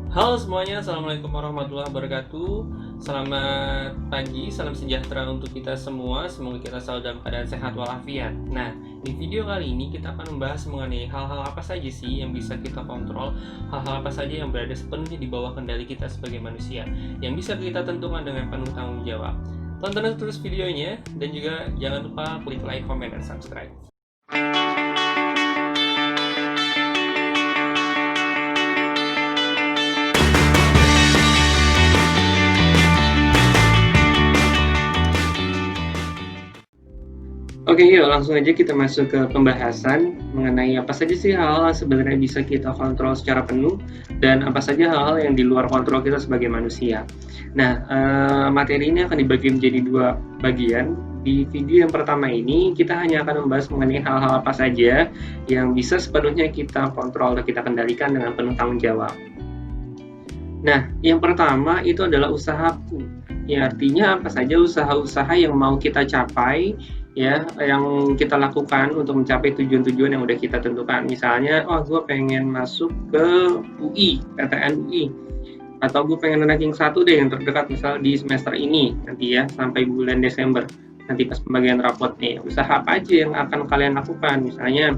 Halo semuanya, Assalamualaikum warahmatullahi wabarakatuh. Selamat pagi, salam sejahtera untuk kita semua. Semoga kita selalu dalam keadaan sehat walafiat. Nah, di video kali ini kita akan membahas mengenai hal-hal apa saja sih yang bisa kita kontrol, hal-hal apa saja yang berada sepenuhnya di bawah kendali kita sebagai manusia, yang bisa kita tentukan dengan penuh tanggung jawab. Tonton terus videonya, dan juga jangan lupa klik like, comment, dan subscribe. Oke, yuk langsung aja kita masuk ke pembahasan mengenai apa saja sih hal-hal sebenarnya bisa kita kontrol secara penuh dan apa saja hal-hal yang di luar kontrol kita sebagai manusia. Nah, materi ini akan dibagi menjadi dua bagian. Di video yang pertama ini kita hanya akan membahas mengenai hal-hal apa saja yang bisa sepenuhnya kita kontrol atau kita kendalikan dengan penuh tanggung jawab. Nah, yang pertama itu adalah usahaku. Ya, artinya apa saja usaha-usaha yang mau kita capai, ya, yang kita lakukan untuk mencapai tujuan-tujuan yang udah kita tentukan. Misalnya, oh gue pengen masuk ke UI, PTN UI, atau gue pengen ranking 1 deh yang terdekat misal di semester ini nanti ya sampai bulan Desember. Nanti pas pembagian rapot nih, usaha apa aja yang akan kalian lakukan? Misalnya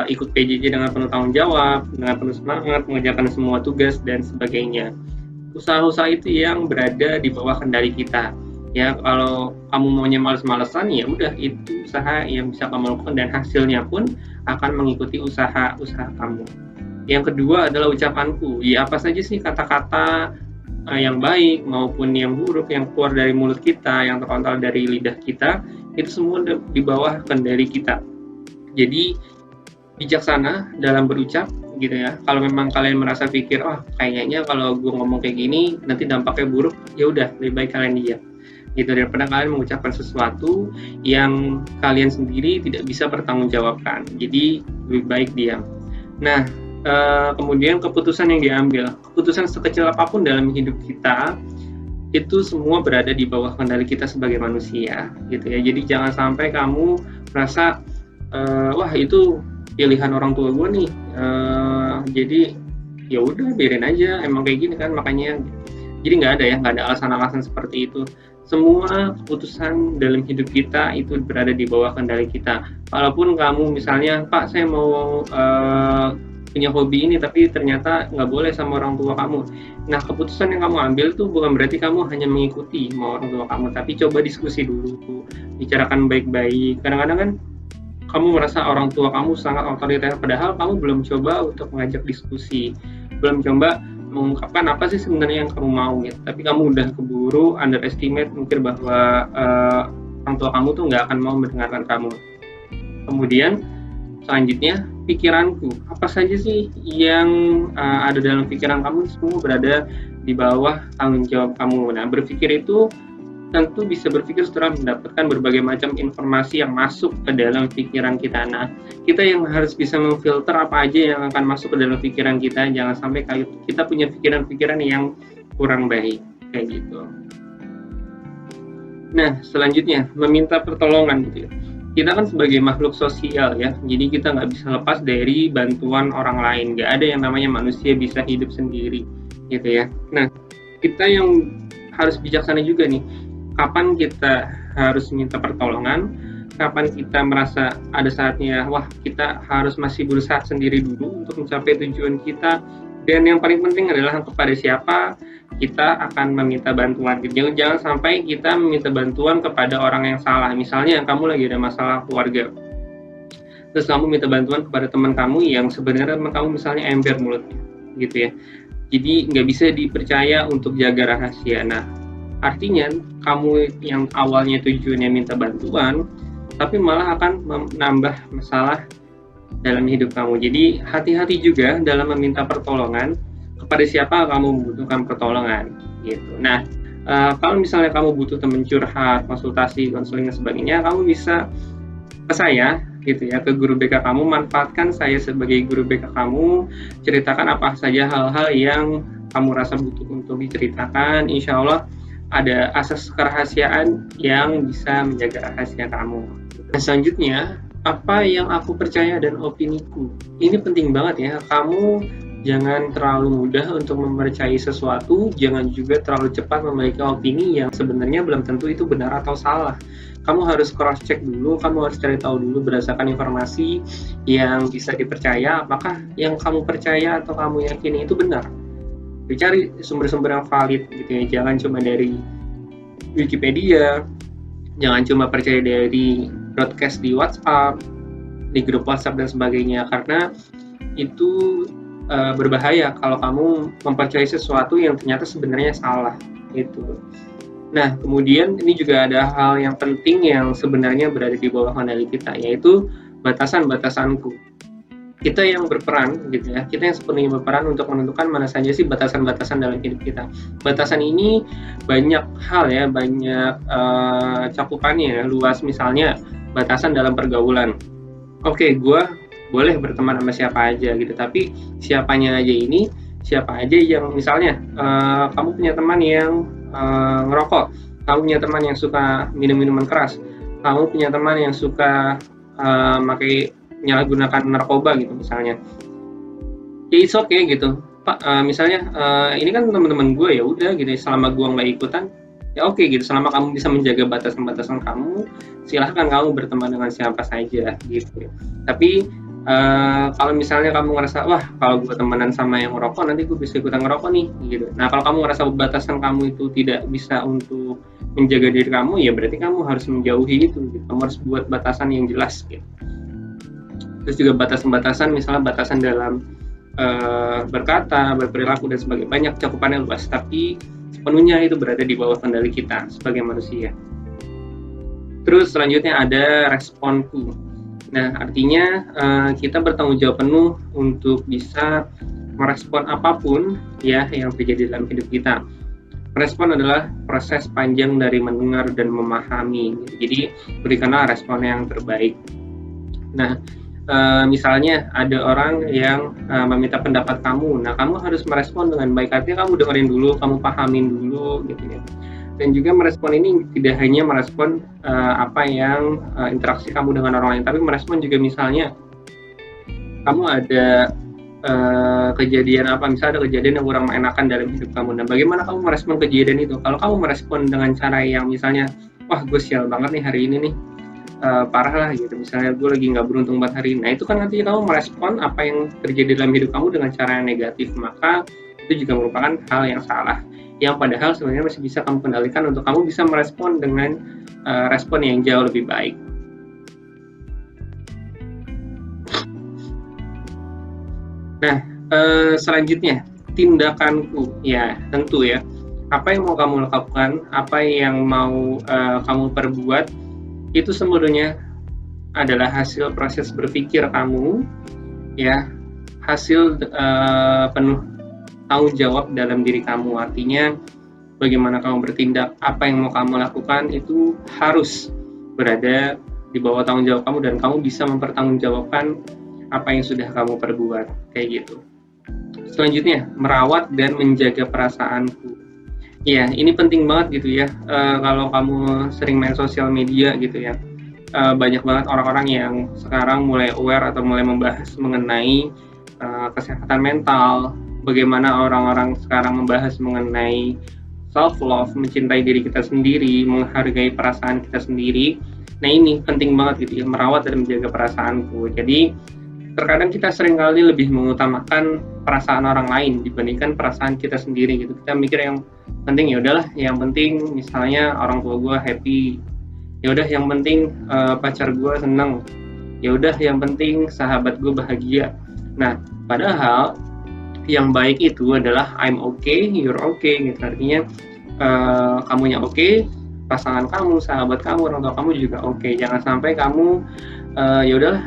ikut PJJ dengan penuh tanggung jawab, dengan penuh semangat, mengerjakan semua tugas dan sebagainya. Usaha-usaha itu yang berada di bawah kendali kita. Ya, kalau kamu maunya males-malesan, ya udah itu usaha yang bisa kamu lakukan dan hasilnya pun akan mengikuti usaha-usaha kamu. Yang kedua adalah ucapanku. Ya, apa saja sih kata-kata yang baik maupun yang buruk yang keluar dari mulut kita, yang terkontrol dari lidah kita, itu semua di bawah kendali kita. Jadi bijaksana dalam berucap gitu ya. Kalau memang kalian merasa pikir, oh kayaknya kalau gue ngomong kayak gini nanti dampaknya buruk, ya udah lebih baik kalian diam. Gitu daripada kalian mengucapkan sesuatu yang kalian sendiri tidak bisa bertanggungjawabkan. Jadi lebih baik diam. Nah, kemudian keputusan yang diambil, keputusan sekecil apapun dalam hidup kita itu semua berada di bawah kendali kita sebagai manusia, gitu ya. Jadi jangan sampai kamu merasa wah itu pilihan orang tua gue nih, jadi ya udah biarin aja emang kayak gini kan makanya. Jadi nggak ada alasan-alasan seperti itu. Semua keputusan dalam hidup kita itu berada di bawah kendali kita. Walaupun kamu misalnya, Pak saya mau punya hobi ini tapi ternyata nggak boleh sama orang tua kamu. Nah keputusan yang kamu ambil tuh bukan berarti kamu hanya mengikuti mau orang tua kamu, tapi coba diskusi dulu, bicarakan baik-baik. Kadang-kadang kan kamu merasa orang tua kamu sangat otoriter, padahal kamu belum coba untuk mengajak diskusi, belum coba mengungkapkan apa sih sebenarnya yang kamu mau gitu. Tapi kamu udah keburu underestimate mungkin bahwa orang tua kamu tuh nggak akan mau mendengarkan kamu. Kemudian selanjutnya pikiranku, apa saja sih yang ada dalam pikiran kamu semua berada di bawah tanggung jawab kamu. Nah berpikir itu tentu bisa berpikir setelah mendapatkan berbagai macam informasi yang masuk ke dalam pikiran kita. Nah, kita yang harus bisa memfilter apa aja yang akan masuk ke dalam pikiran kita, jangan sampai kita punya pikiran-pikiran yang kurang baik, kayak gitu. Nah, selanjutnya, meminta pertolongan gitu ya. Kita kan sebagai makhluk sosial ya, jadi kita nggak bisa lepas dari bantuan orang lain. Nggak ada yang namanya manusia bisa hidup sendiri, gitu ya. Nah, kita yang harus bijaksana juga nih, kapan kita harus minta pertolongan, kapan kita merasa ada saatnya, wah kita harus masih berusaha sendiri dulu untuk mencapai tujuan kita, dan yang paling penting adalah kepada siapa kita akan meminta bantuan. Jangan sampai kita meminta bantuan kepada orang yang salah. Misalnya kamu lagi ada masalah keluarga, terus kamu minta bantuan kepada teman kamu yang sebenarnya teman kamu misalnya ember mulutnya, gitu ya. Jadi nggak bisa dipercaya untuk jaga rahasia. Nah, artinya kamu yang awalnya tujuannya minta bantuan, tapi malah akan menambah masalah dalam hidup kamu. Jadi hati-hati juga dalam meminta pertolongan kepada siapa kamu membutuhkan pertolongan gitu. Nah, kalau misalnya kamu butuh teman curhat, konsultasi, konseling dan sebagainya, kamu bisa ke saya gitu ya, ke guru BK kamu, manfaatkan saya sebagai guru BK kamu, ceritakan apa saja hal-hal yang kamu rasa butuh untuk diceritakan. Insya Allah ada asas kerahasiaan yang bisa menjaga rahasia kamu. Nah, selanjutnya, apa yang aku percaya dan opiniku. Ini penting banget ya, kamu Jangan terlalu mudah untuk mempercayai sesuatu, jangan juga terlalu cepat memiliki opini yang sebenarnya belum tentu itu benar atau salah. Kamu harus cross check dulu, kamu harus cari tahu dulu berdasarkan informasi yang bisa dipercaya, apakah yang kamu percaya atau kamu yakini itu benar. Cari sumber-sumber yang valid gitu ya, jangan cuma dari Wikipedia, jangan cuma percaya dari broadcast di WhatsApp, di grup WhatsApp dan sebagainya, karena itu berbahaya kalau kamu mempercayai sesuatu yang ternyata sebenarnya salah gitu. Nah, kemudian ini juga ada hal yang penting yang sebenarnya berada di bawah kendali kita, yaitu batasan-batasanku. Kita yang berperan gitu ya, kita yang sepenuhnya berperan untuk menentukan mana saja sih batasan-batasan dalam hidup kita. Batasan ini banyak hal ya, banyak cakupannya luas, misalnya batasan dalam pergaulan. Oke, gue boleh berteman sama siapa aja gitu, tapi siapanya aja ini siapa aja yang misalnya kamu punya teman yang ngerokok, kamu punya teman yang suka minum minuman keras, kamu punya teman yang suka menyalahgunakan narkoba gitu misalnya, ya it's okay gitu Pak, misalnya ini kan teman-teman gue, ya udah gitu, selama gue nggak ikutan ya oke gitu, selama kamu bisa menjaga batasan-batasan kamu, silahkan kamu berteman dengan siapa saja gitu. Tapi kalau misalnya kamu ngerasa, wah kalau gue temenan sama yang ngerokok nanti gue bisa ikutan ngerokok nih gitu. Nah kalau kamu ngerasa batasan kamu itu tidak bisa untuk menjaga diri kamu, ya berarti kamu harus menjauhi itu gitu. Kamu harus buat batasan yang jelas gitu. Terus juga batasan-batasan, misalnya batasan dalam berkata, berperilaku dan sebagainya, banyak cakupannya luas, tapi sepenuhnya itu berada di bawah kendali kita sebagai manusia. Terus selanjutnya ada responku. Nah, artinya kita bertanggung jawab penuh untuk bisa merespon apapun ya yang terjadi dalam hidup kita. Respon adalah proses panjang dari mendengar dan memahami. Jadi berikanlah respon yang terbaik. Nah, misalnya ada orang yang meminta pendapat kamu, nah kamu harus merespon dengan baik. Artinya kamu dengerin dulu, kamu pahamin dulu gitu ya. Dan juga merespon ini tidak hanya merespon apa yang interaksi kamu dengan orang lain, tapi merespon juga misalnya kamu ada kejadian apa, misalnya ada kejadian yang kurang mengenakan dalam hidup kamu. Nah, bagaimana kamu merespon kejadian itu? Kalau kamu merespon dengan cara yang misalnya, wah gue sial banget nih hari ini nih, parah lah gitu, misalnya gue lagi nggak beruntung buat hari ini. Nah, itu kan nantinya kamu merespon apa yang terjadi dalam hidup kamu dengan cara yang negatif, maka itu juga merupakan hal yang salah, yang padahal sebenarnya masih bisa kamu kendalikan untuk kamu bisa merespon dengan respon yang jauh lebih baik. Nah, selanjutnya tindakanku, ya tentu ya, apa yang mau kamu lakukan, apa yang mau kamu perbuat, itu sebenarnya adalah hasil proses berpikir kamu, ya, hasil penuh tanggung jawab dalam diri kamu. Artinya bagaimana kamu bertindak, apa yang mau kamu lakukan itu harus berada di bawah tanggung jawab kamu, dan kamu bisa mempertanggungjawabkan apa yang sudah kamu perbuat, kayak gitu. Selanjutnya, merawat dan menjaga perasaanku. Ya, ini penting banget gitu ya. Kalau kamu sering main sosial media gitu ya, banyak banget orang-orang yang sekarang mulai aware atau mulai membahas mengenai kesehatan mental, bagaimana orang-orang sekarang membahas mengenai self love, mencintai diri kita sendiri, menghargai perasaan kita sendiri. Nah, ini penting banget gitu ya, merawat dan menjaga perasaanku. Jadi terkadang kita seringkali lebih mengutamakan perasaan orang lain dibandingkan perasaan kita sendiri gitu. Kita mikir yang penting, ya udahlah, yang penting misalnya orang tua gue happy, ya udah yang penting pacar gue seneng, ya udah yang penting sahabat gue bahagia. Nah, padahal yang baik itu adalah I'm okay, you're okay gitu. Artinya kamunya oke, pasangan kamu, sahabat kamu, orang tua kamu juga oke. Jangan sampai kamu ya udahlah,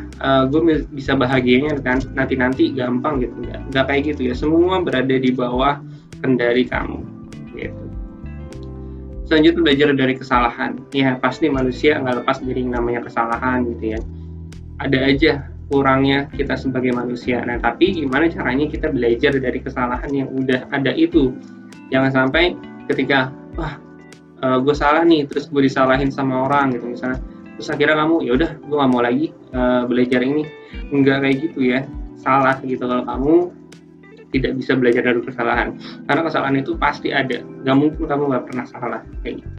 gue bisa bahagianya kan nanti gampang gitu. Nggak kayak gitu ya, semua berada di bawah kendali kamu gitu. Selanjutnya, belajar dari kesalahan. Ya pasti manusia nggak lepas dari yang namanya kesalahan gitu ya, ada aja kurangnya kita sebagai manusia. Nah, tapi gimana caranya kita belajar dari kesalahan yang udah ada itu. Jangan sampai ketika gue salah nih, terus gue disalahin sama orang gitu misalnya, terus akhirnya kamu ya udah gue nggak mau lagi belajar ini. Enggak kayak gitu ya, salah gitu. Kalau kamu tidak bisa belajar dari kesalahan, karena kesalahan itu pasti ada, nggak mungkin kamu nggak pernah salah kayak gitu.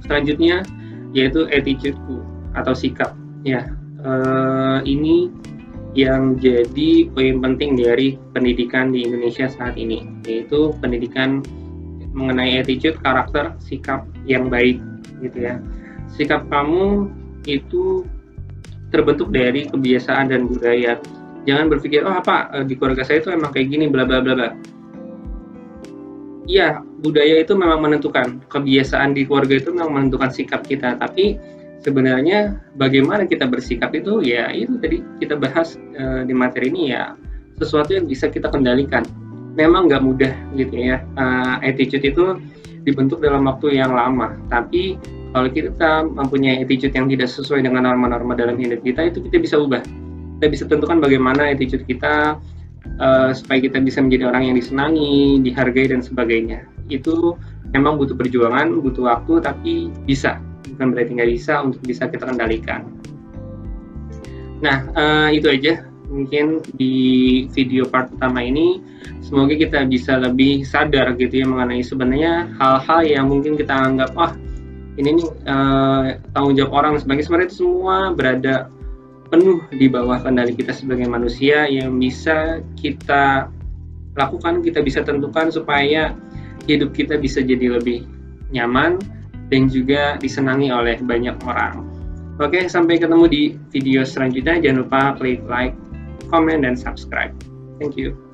Selanjutnya yaitu attitude-ku atau sikap ya. Ini yang jadi poin penting dari pendidikan di Indonesia saat ini, yaitu pendidikan mengenai attitude, karakter, sikap yang baik gitu ya. Sikap kamu itu terbentuk dari kebiasaan dan budaya. Jangan berpikir, oh apa di keluarga saya itu emang kayak gini, bla bla bla bla. Iya, budaya itu memang menentukan, kebiasaan di keluarga itu memang menentukan sikap kita, tapi sebenarnya bagaimana kita bersikap itu ya itu tadi kita bahas di materi ini ya, sesuatu yang bisa kita kendalikan. Memang nggak mudah gitu ya, attitude itu dibentuk dalam waktu yang lama, tapi kalau kita mempunyai attitude yang tidak sesuai dengan norma-norma dalam hidup kita, itu kita bisa ubah. Kita bisa tentukan bagaimana attitude kita supaya kita bisa menjadi orang yang disenangi, dihargai dan sebagainya. Itu memang butuh perjuangan, butuh waktu, tapi bisa. Bukan berarti nggak bisa, untuk bisa kita kendalikan. Nah, itu aja mungkin di video part pertama ini. Semoga kita bisa lebih sadar gitu ya mengenai sebenarnya hal-hal yang mungkin kita anggap, wah ini nih tanggung jawab orang sebagainya, sebenarnya itu semua berada penuh di bawah kendali kita sebagai manusia, yang bisa kita lakukan, kita bisa tentukan supaya hidup kita bisa jadi lebih nyaman dan juga disenangi oleh banyak orang. Oke, sampai ketemu di video selanjutnya. Jangan lupa klik like, comment, dan subscribe. Thank you.